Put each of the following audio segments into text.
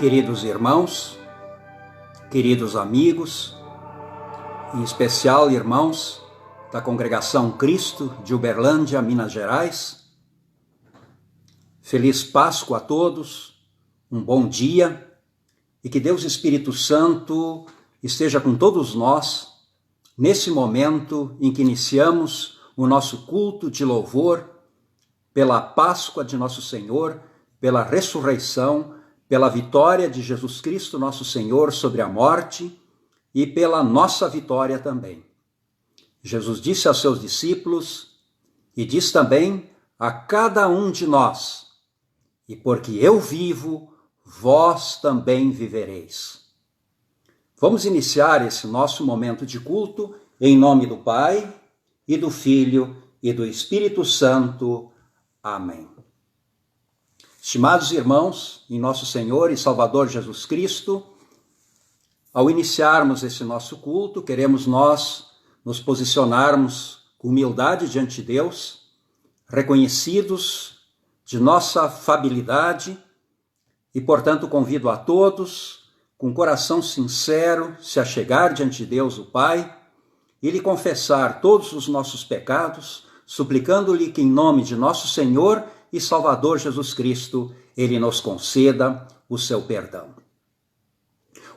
Queridos irmãos, queridos amigos, em especial irmãos da Congregação Cristo de Uberlândia, Minas Gerais, feliz Páscoa a todos, um bom dia e que Deus Espírito Santo esteja com todos nós nesse momento em que iniciamos o nosso culto de louvor pela Páscoa de nosso Senhor, pela ressurreição, pela vitória de Jesus Cristo, nosso Senhor, sobre a morte e pela nossa vitória também. Jesus disse aos seus discípulos e diz também a cada um de nós: e porque eu vivo, vós também vivereis. Vamos iniciar esse nosso momento de culto em nome do Pai e do Filho e do Espírito Santo. Amém. Estimados irmãos, em nosso Senhor e Salvador Jesus Cristo, ao iniciarmos esse nosso culto, queremos nós nos posicionarmos com humildade diante de Deus, reconhecidos de nossa fabilidade e, portanto, convido a todos, com coração sincero, se achegar diante de Deus, o Pai, e lhe confessar todos os nossos pecados, suplicando-lhe que, em nome de nosso Senhor e Salvador Jesus Cristo, Ele nos conceda o seu perdão.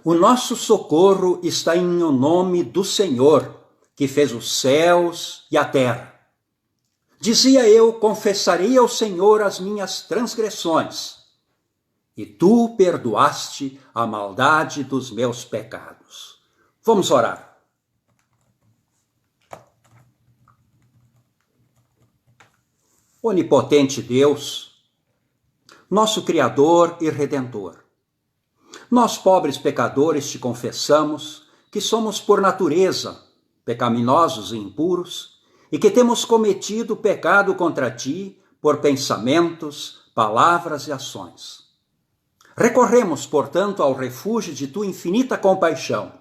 O nosso socorro está em o nome do Senhor, que fez os céus e a terra. Dizia eu: confessarei ao Senhor as minhas transgressões, e tu perdoaste a maldade dos meus pecados. Vamos orar. Onipotente Deus, nosso Criador e Redentor, nós, pobres pecadores, te confessamos que somos por natureza pecaminosos e impuros e que temos cometido pecado contra ti por pensamentos, palavras e ações. Recorremos, portanto, ao refúgio de tua infinita compaixão,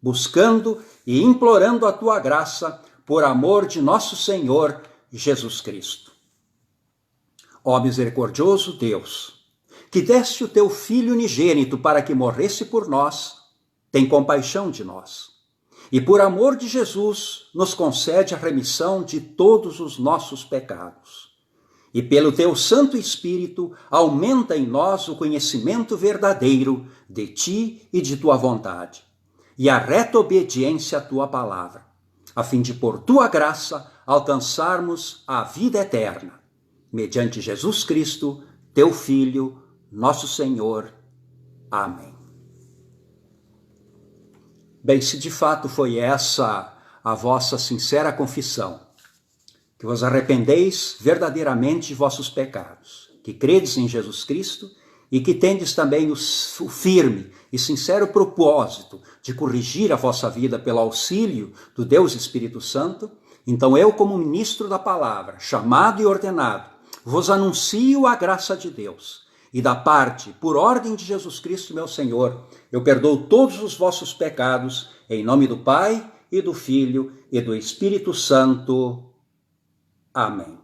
buscando e implorando a tua graça por amor de nosso Senhor Jesus Cristo. Ó misericordioso Deus, que deste o teu Filho unigênito para que morresse por nós, tem compaixão de nós. E por amor de Jesus, nos concede a remissão de todos os nossos pecados. E pelo teu Santo Espírito, aumenta em nós o conhecimento verdadeiro de ti e de tua vontade, e a reta obediência à tua palavra, a fim de, por tua graça, alcançarmos a vida eterna. Mediante Jesus Cristo, teu Filho, nosso Senhor. Amém. Bem, se de fato foi essa a vossa sincera confissão, que vos arrependeis verdadeiramente de vossos pecados, que credes em Jesus Cristo e que tendes também o firme e sincero propósito de corrigir a vossa vida pelo auxílio do Deus Espírito Santo, então eu, como ministro da palavra, chamado e ordenado, vos anuncio a graça de Deus, e da parte, por ordem de Jesus Cristo, meu Senhor, eu perdoo todos os vossos pecados, em nome do Pai, e do Filho, e do Espírito Santo. Amém.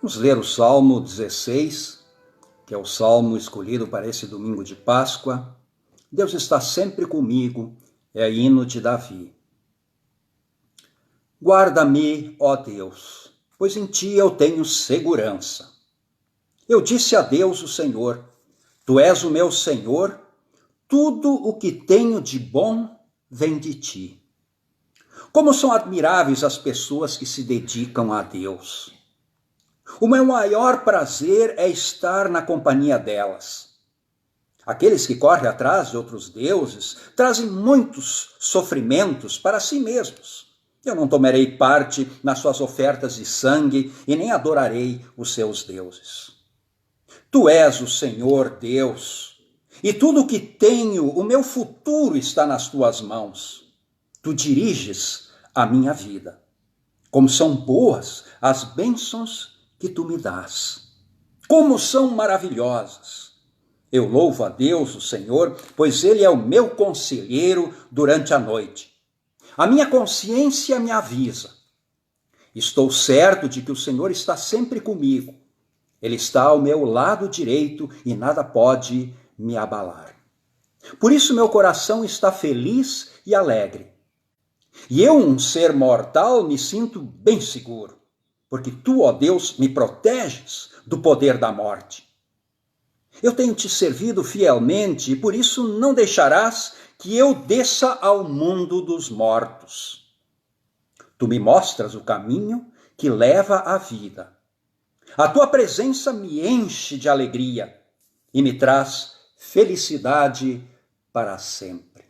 Vamos ler o Salmo 16, que é o salmo escolhido para esse domingo de Páscoa. Deus está sempre comigo, é hino de Davi. Guarda-me, ó Deus, pois em ti eu tenho segurança. Eu disse a Deus, o Senhor: Tu és o meu Senhor, tudo o que tenho de bom vem de ti. Como são admiráveis as pessoas que se dedicam a Deus. O meu maior prazer é estar na companhia delas. Aqueles que correm atrás de outros deuses trazem muitos sofrimentos para si mesmos. Eu não tomarei parte nas suas ofertas de sangue e nem adorarei os seus deuses. Tu és o Senhor Deus, e tudo o que tenho, o meu futuro está nas tuas mãos. Tu diriges a minha vida. Como são boas as bênçãos que tu me dás. Como são maravilhosas. Eu louvo a Deus, o Senhor, pois Ele é o meu conselheiro durante a noite. A minha consciência me avisa. Estou certo de que o Senhor está sempre comigo. Ele está ao meu lado direito e nada pode me abalar. Por isso meu coração está feliz e alegre. E eu, um ser mortal, me sinto bem seguro, porque tu, ó Deus, me proteges do poder da morte. Eu tenho te servido fielmente e por isso não deixarás que eu desça ao mundo dos mortos. Tu me mostras o caminho que leva à vida. A tua presença me enche de alegria e me traz felicidade para sempre.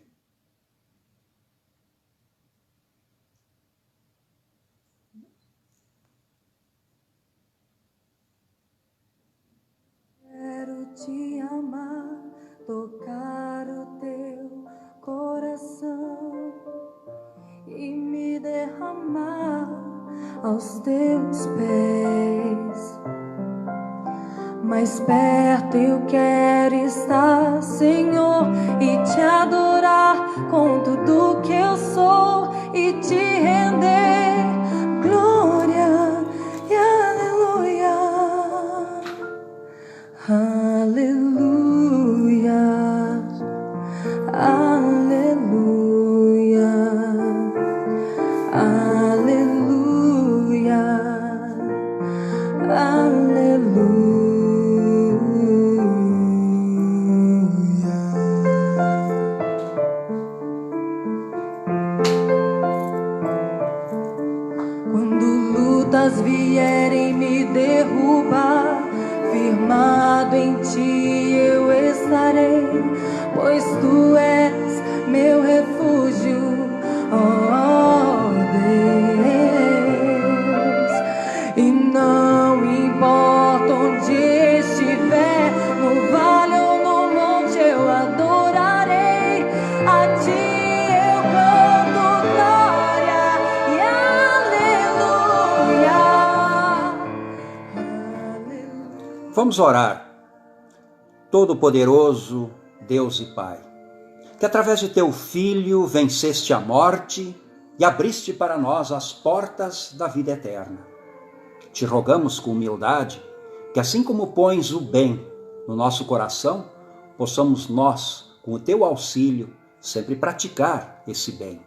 Quero te amar, tocar o teu coração e me derramar aos teus pés. Mais perto eu quero estar, Senhor, e te adorar com tudo que eu sou e te render glória e aleluia. Aleluia, aleluia, aleluia, aleluia. Quando lutas vierem me derrubar, firmado em ti eu estarei, pois tu és meu refúgio, ó Deus. E não importa onde estiver, no vale ou no monte eu adorarei, a ti eu canto glória e aleluia. Vamos orar. Todo-Poderoso Deus e Pai, que através de teu Filho venceste a morte e abriste para nós as portas da vida eterna. Te rogamos com humildade que assim como pões o bem no nosso coração, possamos nós, com o teu auxílio, sempre praticar esse bem.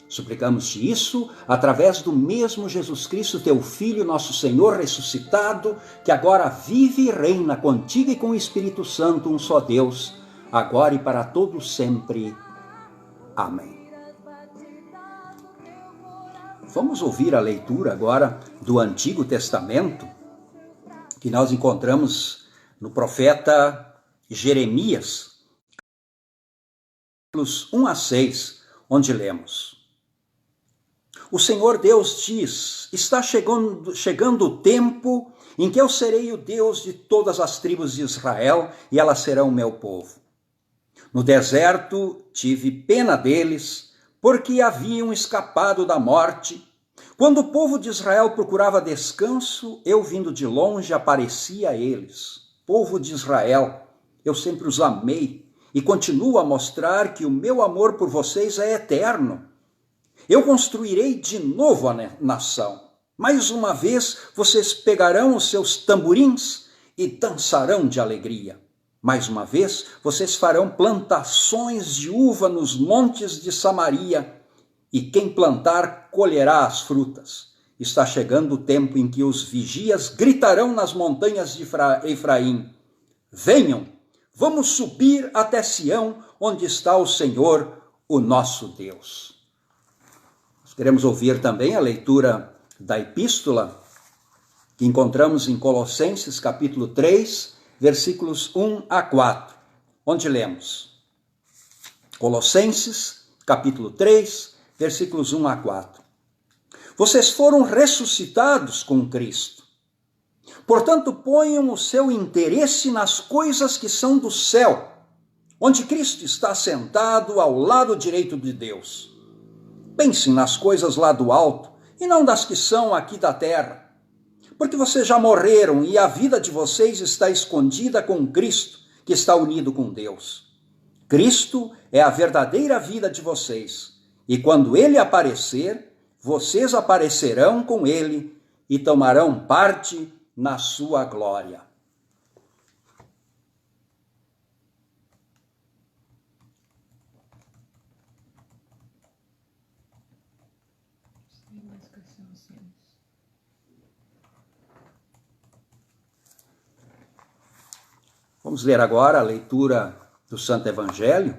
Suplicamos-te isso através do mesmo Jesus Cristo, teu Filho, nosso Senhor ressuscitado, que agora vive e reina contigo e com o Espírito Santo, um só Deus, agora e para todo sempre. Amém. Vamos ouvir a leitura agora do Antigo Testamento, que nós encontramos no profeta Jeremias, capítulos 1 a 6, onde lemos: O Senhor Deus diz, está chegando o tempo em que eu serei o Deus de todas as tribos de Israel e elas serão meu povo. No deserto tive pena deles, porque haviam escapado da morte. Quando o povo de Israel procurava descanso, eu vindo de longe aparecia a eles. Povo de Israel, eu sempre os amei e continuo a mostrar que o meu amor por vocês é eterno. Eu construirei de novo a nação. Mais uma vez vocês pegarão os seus tamborins e dançarão de alegria. Mais uma vez vocês farão plantações de uva nos montes de Samaria, e quem plantar colherá as frutas. Está chegando o tempo em que os vigias gritarão nas montanhas de Efraim: Venham, vamos subir até Sião, onde está o Senhor, o nosso Deus. Nós queremos ouvir também a leitura da epístola que encontramos em Colossenses capítulo 3, versículos 1 a 4, onde lemos: Colossenses capítulo 3, versículos 1 a 4. Vocês foram ressuscitados com Cristo. Portanto, ponham o seu interesse nas coisas que são do céu, onde Cristo está sentado ao lado direito de Deus. Pensem nas coisas lá do alto e não das que são aqui da terra, porque vocês já morreram e a vida de vocês está escondida com Cristo, que está unido com Deus. Cristo é a verdadeira vida de vocês, e quando ele aparecer, vocês aparecerão com ele e tomarão parte na sua glória. Vamos ler agora a leitura do Santo Evangelho,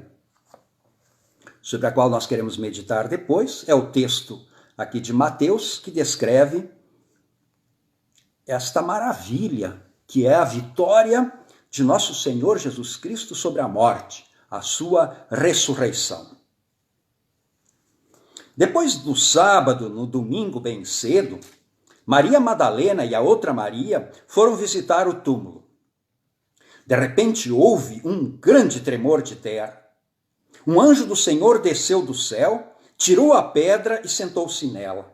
sobre a qual nós queremos meditar depois. É o texto aqui de Mateus, que descreve esta maravilha, que é a vitória de nosso Senhor Jesus Cristo sobre a morte, a sua ressurreição. Depois do sábado, no domingo bem cedo, Maria Madalena e a outra Maria foram visitar o túmulo. De repente houve um grande tremor de terra. Um anjo do Senhor desceu do céu, tirou a pedra e sentou-se nela.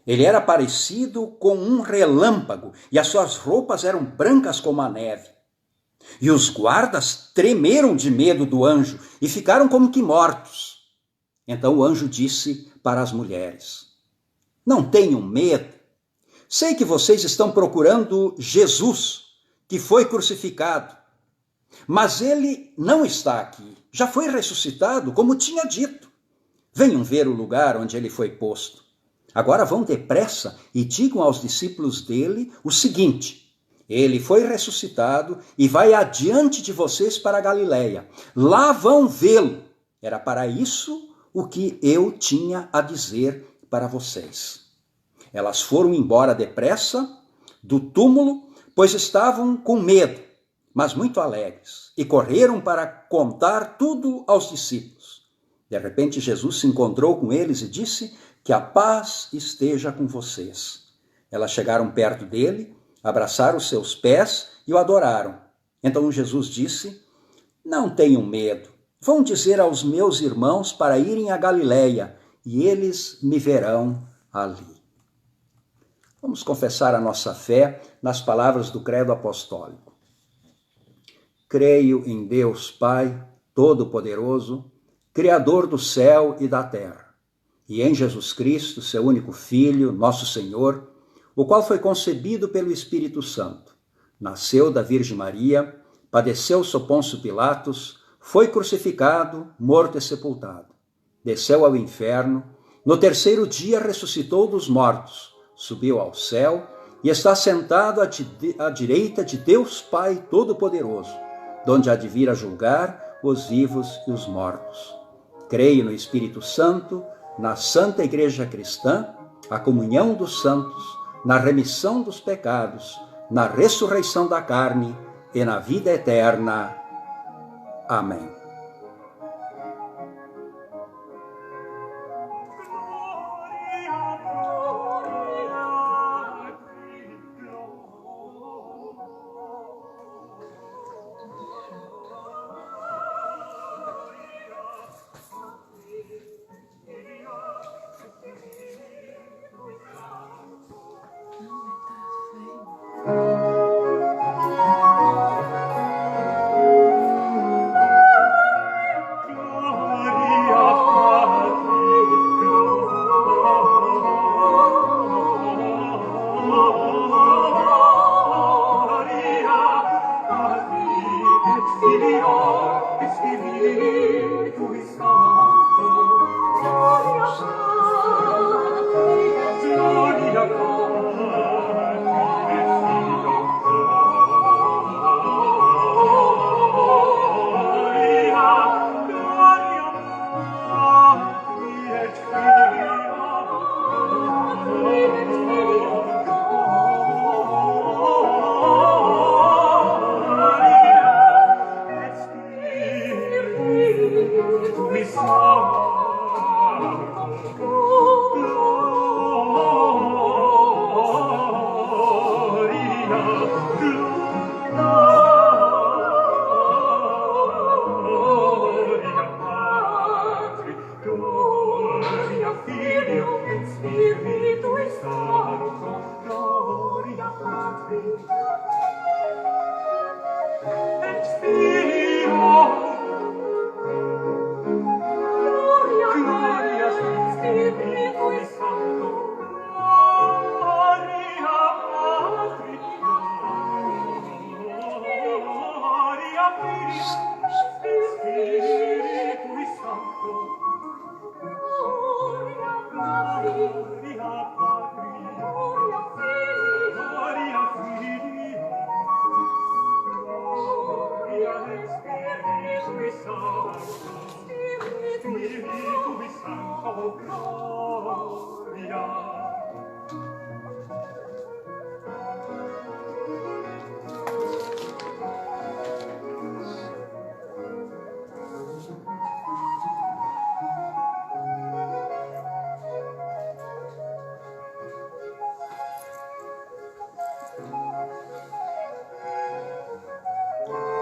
Ele era parecido com um relâmpago e as suas roupas eram brancas como a neve. E os guardas tremeram de medo do anjo e ficaram como que mortos. Então o anjo disse para as mulheres: Não tenham medo. Sei que vocês estão procurando Jesus, que foi crucificado. Mas ele não está aqui. Já foi ressuscitado, como tinha dito. Venham ver o lugar onde ele foi posto. Agora vão depressa e digam aos discípulos dele o seguinte: ele foi ressuscitado e vai adiante de vocês para a Galileia. Lá vão vê-lo. Era para isso o que eu tinha a dizer para vocês. Elas foram embora depressa do túmulo, pois estavam com medo, mas muito alegres, e correram para contar tudo aos discípulos. De repente Jesus se encontrou com eles e disse: Que a paz esteja com vocês. Elas chegaram perto dele, abraçaram os seus pés e o adoraram. Então Jesus disse: Não tenham medo. Vão dizer aos meus irmãos para irem à Galileia, e eles me verão ali. Vamos confessar a nossa fé nas palavras do credo apostólico. Creio em Deus Pai Todo-Poderoso, Criador do céu e da terra, e em Jesus Cristo, seu único Filho, nosso Senhor, o qual foi concebido pelo Espírito Santo, nasceu da Virgem Maria, padeceu sob Pôncio Pilatos, foi crucificado, morto e sepultado, desceu ao inferno, no terceiro dia ressuscitou dos mortos, subiu ao céu e está sentado à direita de Deus Pai Todo-Poderoso, donde há de vir a julgar os vivos e os mortos. Creio no Espírito Santo, na Santa Igreja Cristã, a comunhão dos santos, na remissão dos pecados, na ressurreição da carne e na vida eterna. Amém.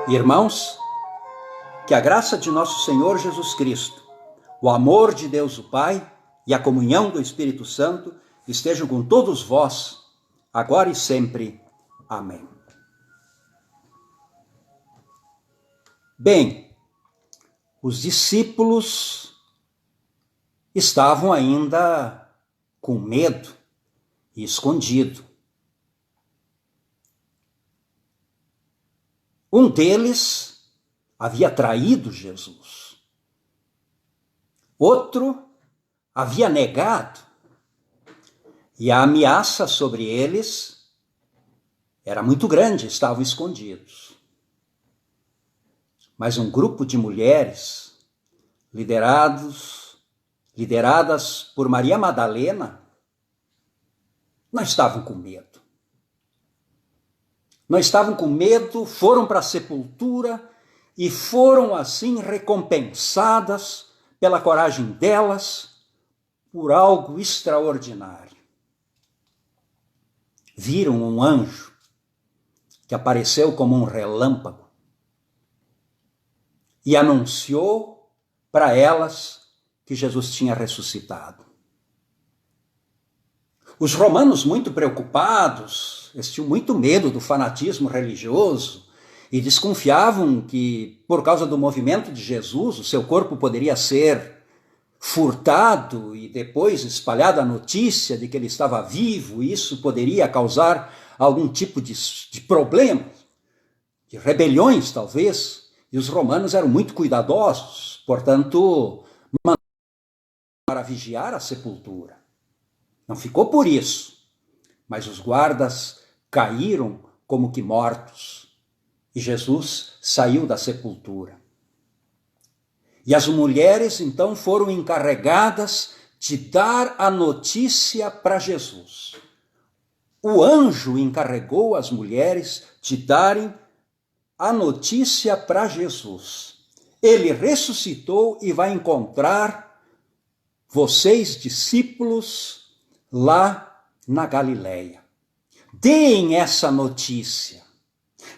Irmãos, que a graça de nosso Senhor Jesus Cristo, o amor de Deus o Pai e a comunhão do Espírito Santo estejam com todos vós, agora e sempre. Amém. Bem, os discípulos estavam ainda com medo e escondido. Um deles havia traído Jesus. Outro havia negado. E a ameaça sobre eles era muito grande, estavam escondidos. Mas um grupo de mulheres, lideradas por Maria Madalena, não estavam com medo. Não estavam com medo, foram para a sepultura e foram assim recompensadas pela coragem delas por algo extraordinário. Viram um anjo que apareceu como um relâmpago e anunciou para elas que Jesus tinha ressuscitado. Os romanos, muito preocupados, eles tinham muito medo do fanatismo religioso e desconfiavam que, por causa do movimento de Jesus, o seu corpo poderia ser furtado e depois espalhada a notícia de que ele estava vivo, e isso poderia causar algum tipo de problema, de rebeliões talvez, e os romanos eram muito cuidadosos, portanto, para vigiar a sepultura. Não ficou por isso, mas os guardas caíram como que mortos e Jesus saiu da sepultura. E as mulheres então foram encarregadas de dar a notícia para Jesus. O anjo encarregou as mulheres de darem a notícia para Jesus. Ele ressuscitou e vai encontrar vocês, discípulos, lá na Galileia. Deem essa notícia.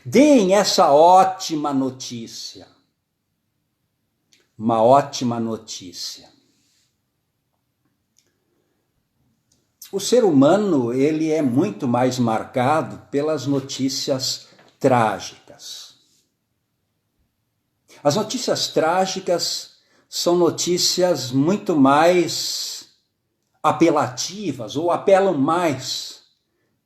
Deem essa ótima notícia. Uma ótima notícia. O ser humano, ele é muito mais marcado pelas notícias trágicas. As notícias trágicas são notícias muito mais apelativas ou apelam mais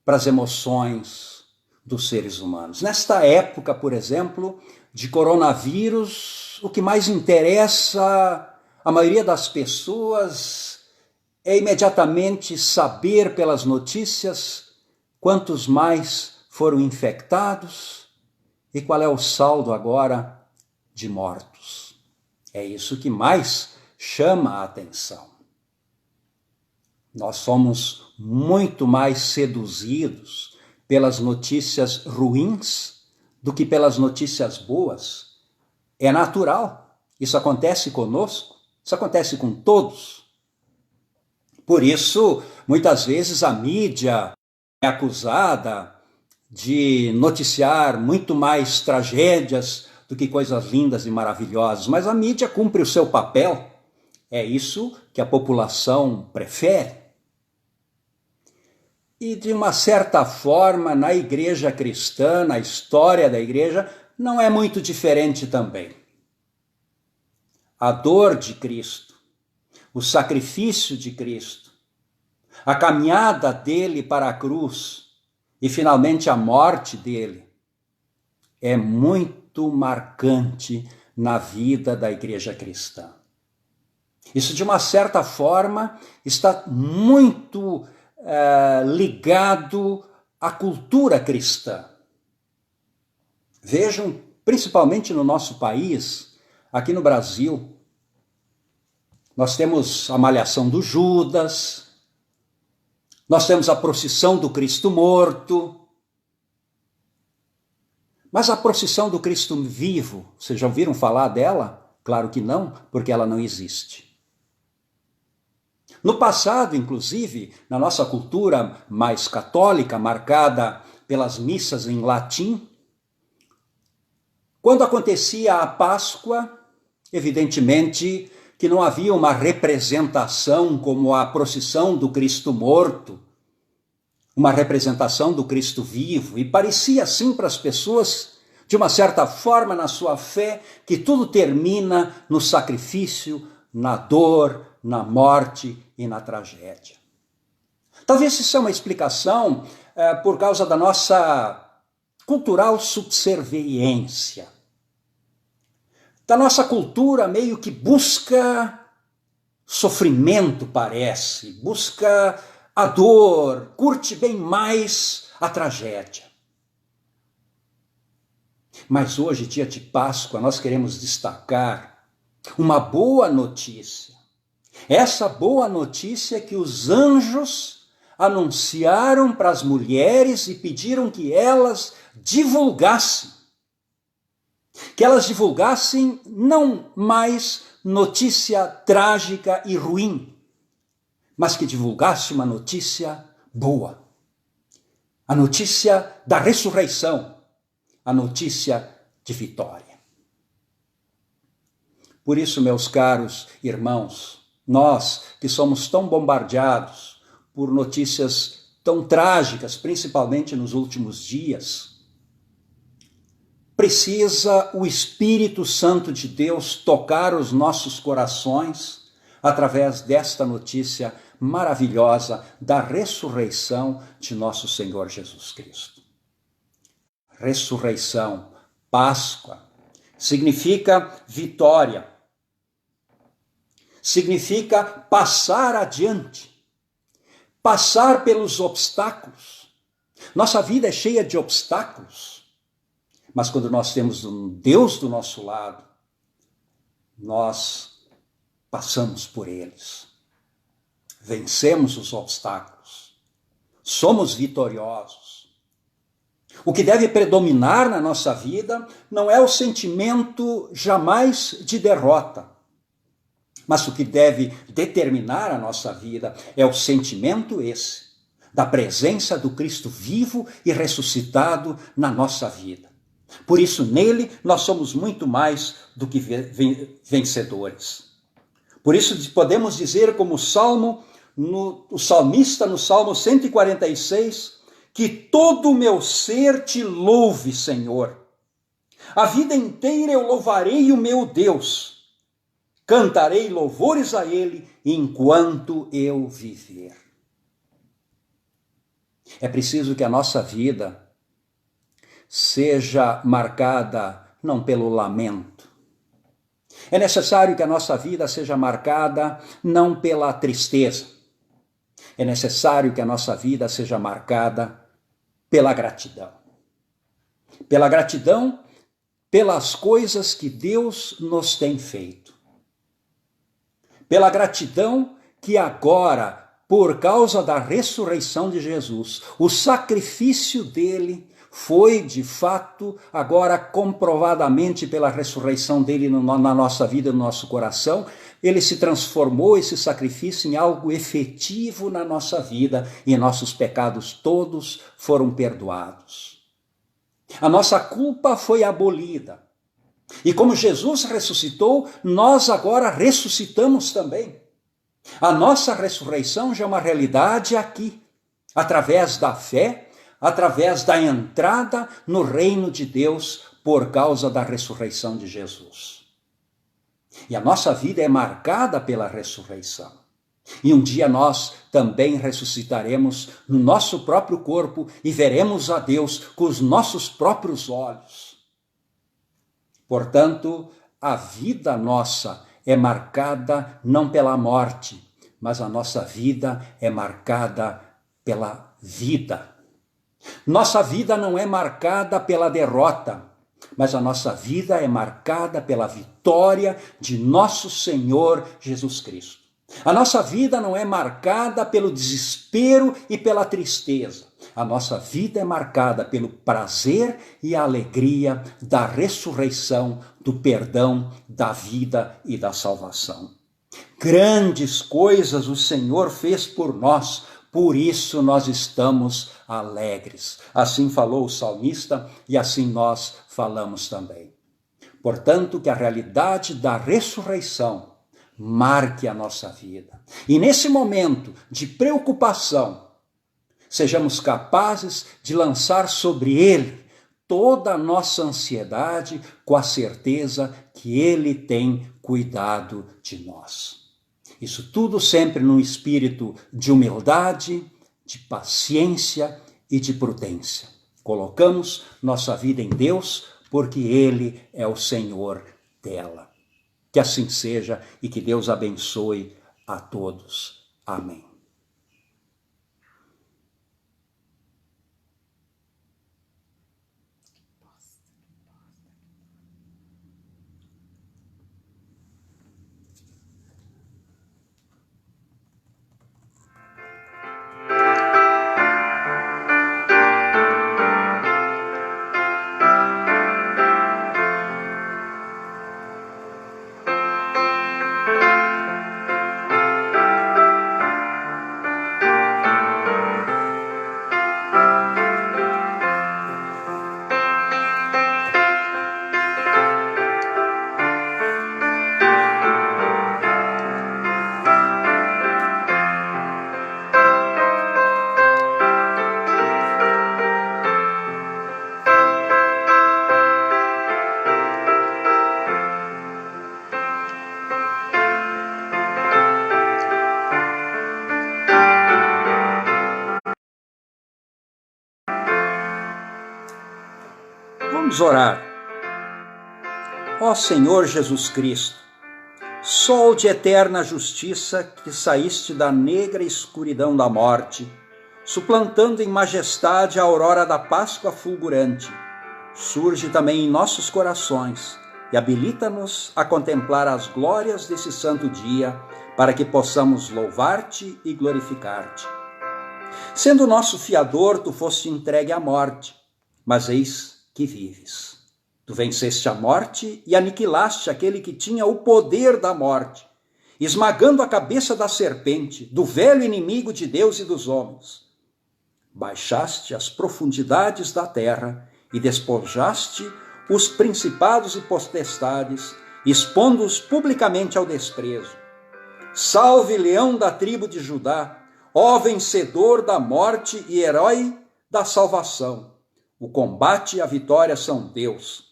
para as emoções dos seres humanos. Nesta época, por exemplo, de coronavírus, o que mais interessa a maioria das pessoas é imediatamente saber pelas notícias quantos mais foram infectados e qual é o saldo agora de mortos. É isso que mais chama a atenção. Nós somos muito mais seduzidos pelas notícias ruins do que pelas notícias boas. É natural. Isso acontece conosco, isso acontece com todos. Por isso, muitas vezes a mídia é acusada de noticiar muito mais tragédias do que coisas lindas e maravilhosas, mas a mídia cumpre o seu papel. É isso que a população prefere. E de uma certa forma, na igreja cristã, na história da igreja, não é muito diferente também. A dor de Cristo, o sacrifício de Cristo, a caminhada dele para a cruz e finalmente a morte dele é muito marcante na vida da igreja cristã. Isso, de uma certa forma, está muito ligado à cultura cristã. Vejam, principalmente no nosso país, aqui no Brasil, nós temos a malhação do Judas, nós temos a procissão do Cristo morto, mas a procissão do Cristo vivo, vocês já ouviram falar dela? Claro que não, porque ela não existe. No passado, inclusive, na nossa cultura mais católica, marcada pelas missas em latim, quando acontecia a Páscoa, evidentemente que não havia uma representação como a procissão do Cristo morto, uma representação do Cristo vivo, e parecia assim para as pessoas, de uma certa forma, na sua fé, que tudo termina no sacrifício, na dor, na morte e na tragédia. Talvez isso é uma explicação por causa da nossa cultural subserviência. Da nossa cultura meio que busca sofrimento, parece, busca a dor, curte bem mais a tragédia. Mas hoje, dia de Páscoa, nós queremos destacar uma boa notícia. Essa boa notícia que os anjos anunciaram para as mulheres e pediram que elas divulgassem. Que elas divulgassem não mais notícia trágica e ruim, mas que divulgasse uma notícia boa. A notícia da ressurreição, a notícia de vitória. Por isso, meus caros irmãos, nós que somos tão bombardeados por notícias tão trágicas, principalmente nos últimos dias, precisa o Espírito Santo de Deus tocar os nossos corações através desta notícia maravilhosa da ressurreição de nosso Senhor Jesus Cristo. Ressurreição, Páscoa, significa vitória, significa passar adiante, passar pelos obstáculos. Nossa vida é cheia de obstáculos, mas quando nós temos um Deus do nosso lado, nós passamos por eles, vencemos os obstáculos, somos vitoriosos. O que deve predominar na nossa vida não é o sentimento jamais de derrota, mas o que deve determinar a nossa vida é o sentimento esse, da presença do Cristo vivo e ressuscitado na nossa vida. Por isso, nele, nós somos muito mais do que vencedores. Por isso, podemos dizer, como o salmista no Salmo 146, que todo o meu ser te louve, Senhor. A vida inteira eu louvarei o meu Deus. Cantarei louvores a ele enquanto eu viver. É preciso que a nossa vida seja marcada não pelo lamento. É necessário que a nossa vida seja marcada não pela tristeza. É necessário que a nossa vida seja marcada pela gratidão. Pela gratidão pelas coisas que Deus nos tem feito. Pela gratidão que agora, por causa da ressurreição de Jesus, o sacrifício dele foi, de fato, agora comprovadamente pela ressurreição dele na nossa vida, no nosso coração, ele se transformou, esse sacrifício, em algo efetivo na nossa vida e nossos pecados todos foram perdoados. A nossa culpa foi abolida. E como Jesus ressuscitou, nós agora ressuscitamos também. A nossa ressurreição já é uma realidade aqui, através da fé, através da entrada no reino de Deus por causa da ressurreição de Jesus. E a nossa vida é marcada pela ressurreição. E um dia nós também ressuscitaremos no nosso próprio corpo e veremos a Deus com os nossos próprios olhos. Portanto, a vida nossa é marcada não pela morte, mas a nossa vida é marcada pela vida. Nossa vida não é marcada pela derrota, mas a nossa vida é marcada pela vitória de nosso Senhor Jesus Cristo. A nossa vida não é marcada pelo desespero e pela tristeza. A nossa vida é marcada pelo prazer e a alegria da ressurreição, do perdão, da vida e da salvação. Grandes coisas o Senhor fez por nós, por isso nós estamos alegres. Assim falou o salmista e assim nós falamos também. Portanto, que a realidade da ressurreição marque a nossa vida. E nesse momento de preocupação, sejamos capazes de lançar sobre Ele toda a nossa ansiedade com a certeza que Ele tem cuidado de nós. Isso tudo sempre num espírito de humildade, de paciência e de prudência. Colocamos nossa vida em Deus porque Ele é o Senhor dela. Que assim seja e que Deus abençoe a todos. Amém. Vamos orar. Ó Senhor Jesus Cristo, sol de eterna justiça que saíste da negra escuridão da morte, suplantando em majestade a aurora da Páscoa fulgurante, surge também em nossos corações e habilita-nos a contemplar as glórias desse santo dia, para que possamos louvar-te e glorificar-te. Sendo nosso fiador, tu foste entregue à morte, mas eis que vives. Tu venceste a morte e aniquilaste aquele que tinha o poder da morte, esmagando a cabeça da serpente, do velho inimigo de Deus e dos homens. Baixaste as profundidades da terra e despojaste os principados e potestades, expondo-os publicamente ao desprezo. Salve, leão da tribo de Judá, ó vencedor da morte e herói da salvação. O combate e a vitória são Deus,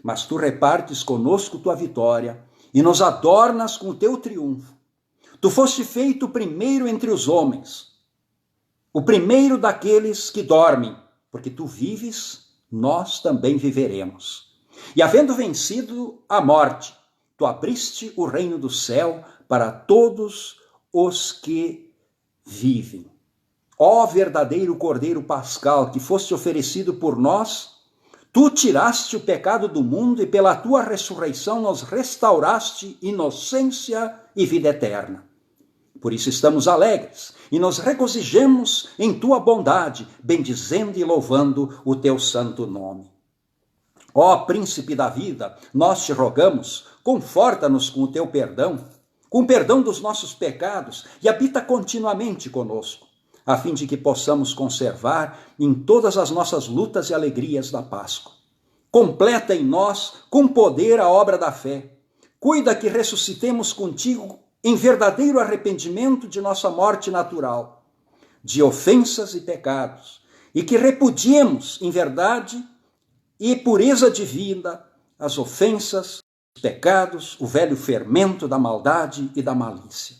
mas tu repartes conosco tua vitória e nos adornas com o teu triunfo. Tu foste feito o primeiro entre os homens, o primeiro daqueles que dormem, porque tu vives, nós também viveremos. E havendo vencido a morte, tu abriste o reino do céu para todos os que vivem. Ó verdadeiro Cordeiro Pascal, que foste oferecido por nós, tu tiraste o pecado do mundo e pela tua ressurreição nos restauraste inocência e vida eterna. Por isso estamos alegres e nos regozijemos em tua bondade, bendizendo e louvando o teu santo nome. Ó Príncipe da vida, nós te rogamos, conforta-nos com o teu perdão, com o perdão dos nossos pecados e habita continuamente conosco. a fim de que possamos conservar em todas as nossas lutas e alegrias da Páscoa. Completa em nós, com poder, a obra da fé. Cuida que ressuscitemos contigo em verdadeiro arrependimento de nossa morte natural, de ofensas e pecados, e que repudiemos em verdade e pureza divina as ofensas, os pecados, o velho fermento da maldade e da malícia.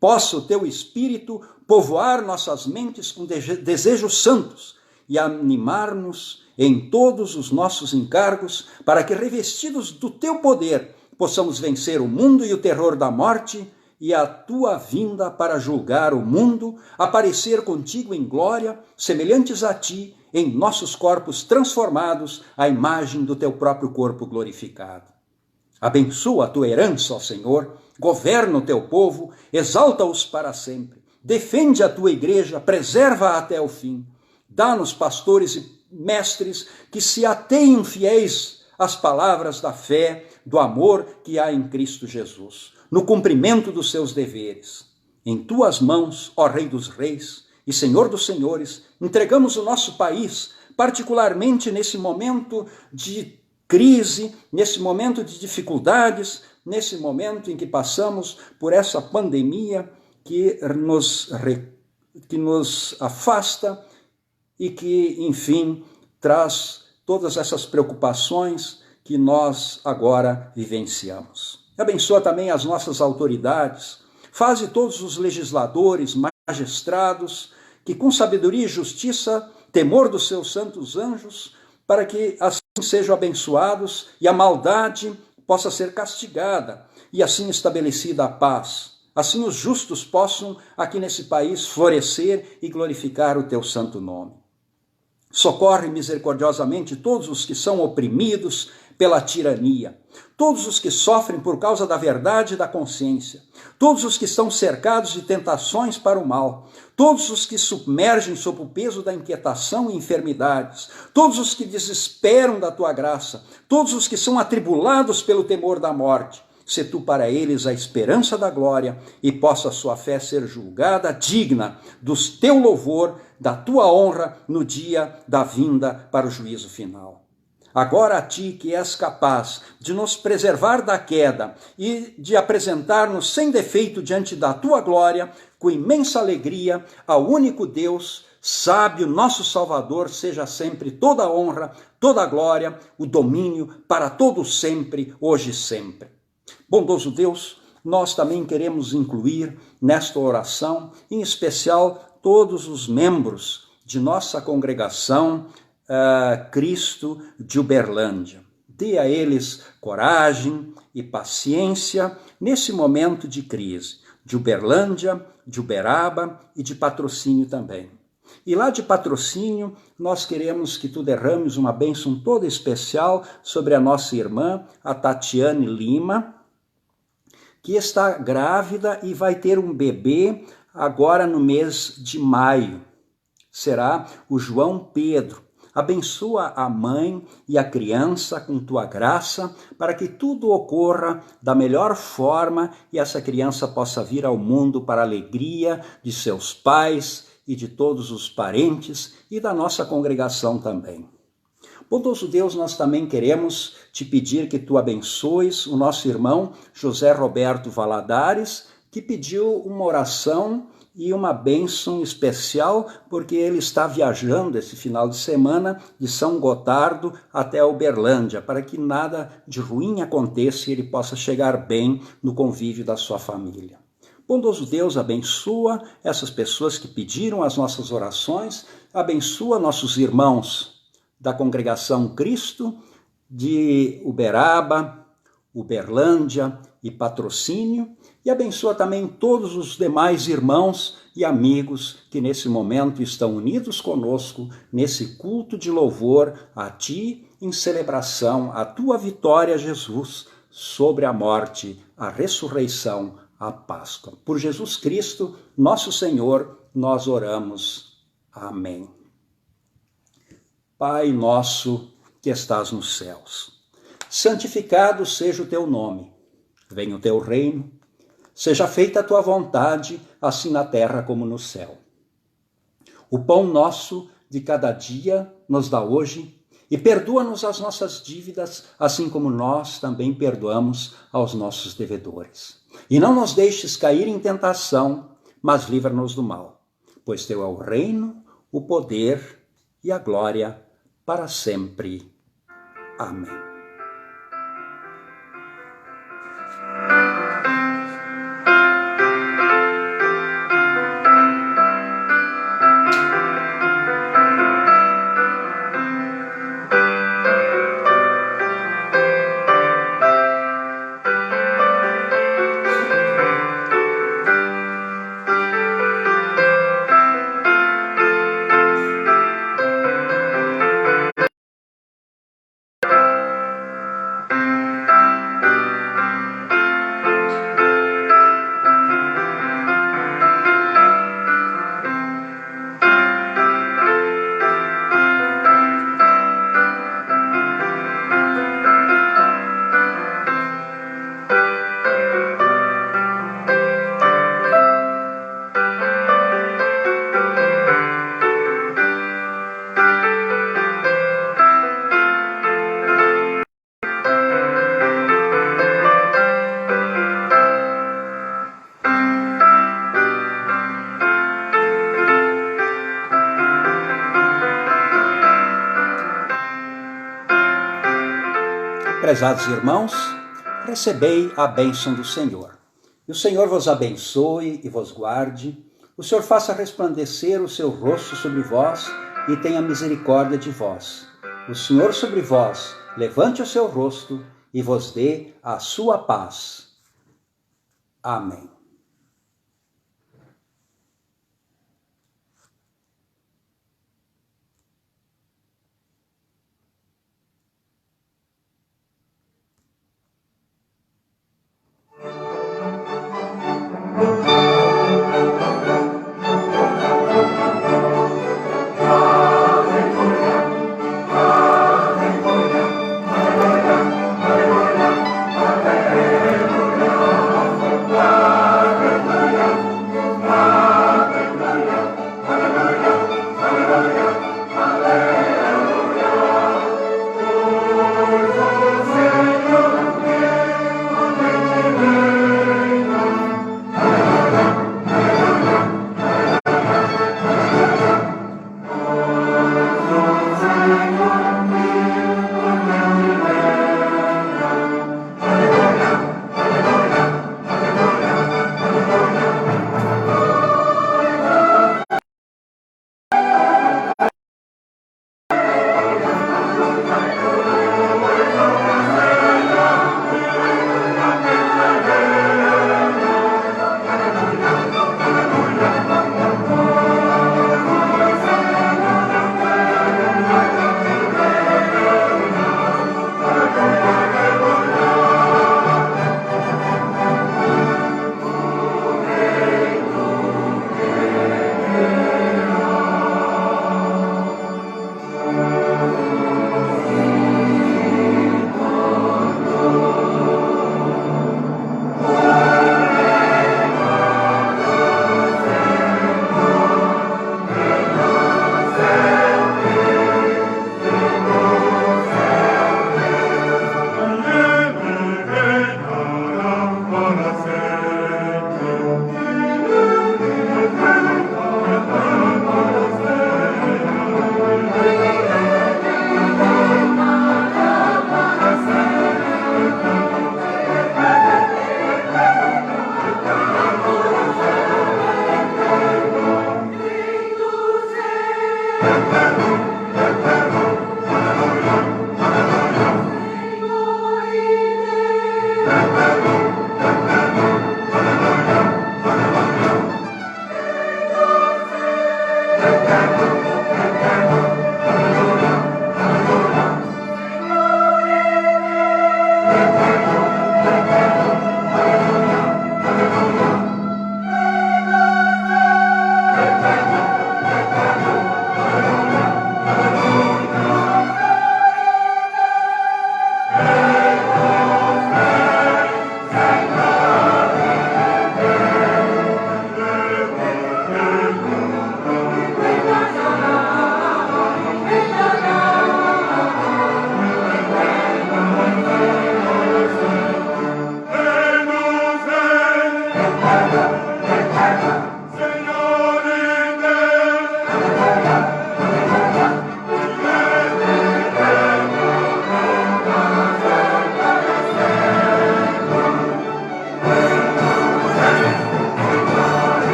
Possa o teu Espírito povoar nossas mentes com desejos santos e animar-nos em todos os nossos encargos, para que, revestidos do teu poder, possamos vencer o mundo e o terror da morte e a tua vinda para julgar o mundo, aparecer contigo em glória, semelhantes a ti, em nossos corpos transformados à imagem do teu próprio corpo glorificado. Abençoa a tua herança, ó Senhor, governa o teu povo, exalta-os para sempre, defende a tua igreja, preserva-a até o fim. Dá-nos pastores e mestres que se ateiem fiéis às palavras da fé, do amor que há em Cristo Jesus, no cumprimento dos seus deveres. Em tuas mãos, ó Rei dos Reis e Senhor dos Senhores, entregamos o nosso país, particularmente nesse momento de crise, nesse momento de dificuldades, nesse momento em que passamos por essa pandemia que nos afasta e que, enfim, traz todas essas preocupações que nós agora vivenciamos. Abençoa também as nossas autoridades, faze todos os legisladores, magistrados, que com sabedoria e justiça, temor dos seus santos anjos, para que assim sejam abençoados e a maldade possa ser castigada e assim estabelecida a paz. Assim os justos possam aqui nesse país florescer e glorificar o teu santo nome. Socorre misericordiosamente todos os que são oprimidos pela tirania, todos os que sofrem por causa da verdade e da consciência, todos os que estão cercados de tentações para o mal, todos os que submergem sob o peso da inquietação e enfermidades, todos os que desesperam da tua graça, todos os que são atribulados pelo temor da morte. Se tu para eles a esperança da glória e possa a sua fé ser julgada digna do teu louvor, da tua honra no dia da vinda para o juízo final. Agora a ti que és capaz de nos preservar da queda e de apresentar-nos sem defeito diante da tua glória, com imensa alegria, ao único Deus, sábio, nosso Salvador, seja sempre toda a honra, toda a glória, o domínio para todo sempre, hoje e sempre. Bondoso Deus, nós também queremos incluir nesta oração, em especial, todos os membros de nossa congregação Cristo de Uberlândia. Dê a eles coragem e paciência nesse momento de crise, de Uberlândia, de Uberaba e de Patrocínio também. E lá de Patrocínio, nós queremos que tu derrames uma bênção toda especial sobre a nossa irmã, a Tatiane Lima, que está grávida e vai ter um bebê agora no mês de maio. Será o João Pedro. Abençoa a mãe e a criança com tua graça, para que tudo ocorra da melhor forma e essa criança possa vir ao mundo para a alegria de seus pais e de todos os parentes e da nossa congregação também. Bondoso Deus, nós também queremos te pedir que tu abençoes o nosso irmão José Roberto Valadares, que pediu uma oração e uma bênção especial, porque ele está viajando esse final de semana de São Gotardo até Uberlândia, para que nada de ruim aconteça e ele possa chegar bem no convívio da sua família. Bondoso Deus, abençoa essas pessoas que pediram as nossas orações, abençoa nossos irmãos da congregação Cristo de Uberaba, Uberlândia e Patrocínio, e abençoa também todos os demais irmãos e amigos que nesse momento estão unidos conosco nesse culto de louvor a Ti, em celebração à Tua vitória, Jesus, sobre a morte, a ressurreição, a Páscoa. Por Jesus Cristo, nosso Senhor, nós oramos. Amém. Pai nosso que estás nos céus, santificado seja o Teu nome. Venha o Teu reino. Seja feita a tua vontade, assim na terra como no céu. O pão nosso de cada dia nos dá hoje e perdoa-nos as nossas dívidas, assim como nós também perdoamos aos nossos devedores. E não nos deixes cair em tentação, mas livra-nos do mal. Pois teu é o reino, o poder e a glória para sempre. Amém. Prezados irmãos, recebei a bênção do Senhor. E o Senhor vos abençoe e vos guarde. O Senhor faça resplandecer o seu rosto sobre vós e tenha misericórdia de vós. O Senhor sobre vós levante o seu rosto e vos dê a sua paz. Amém.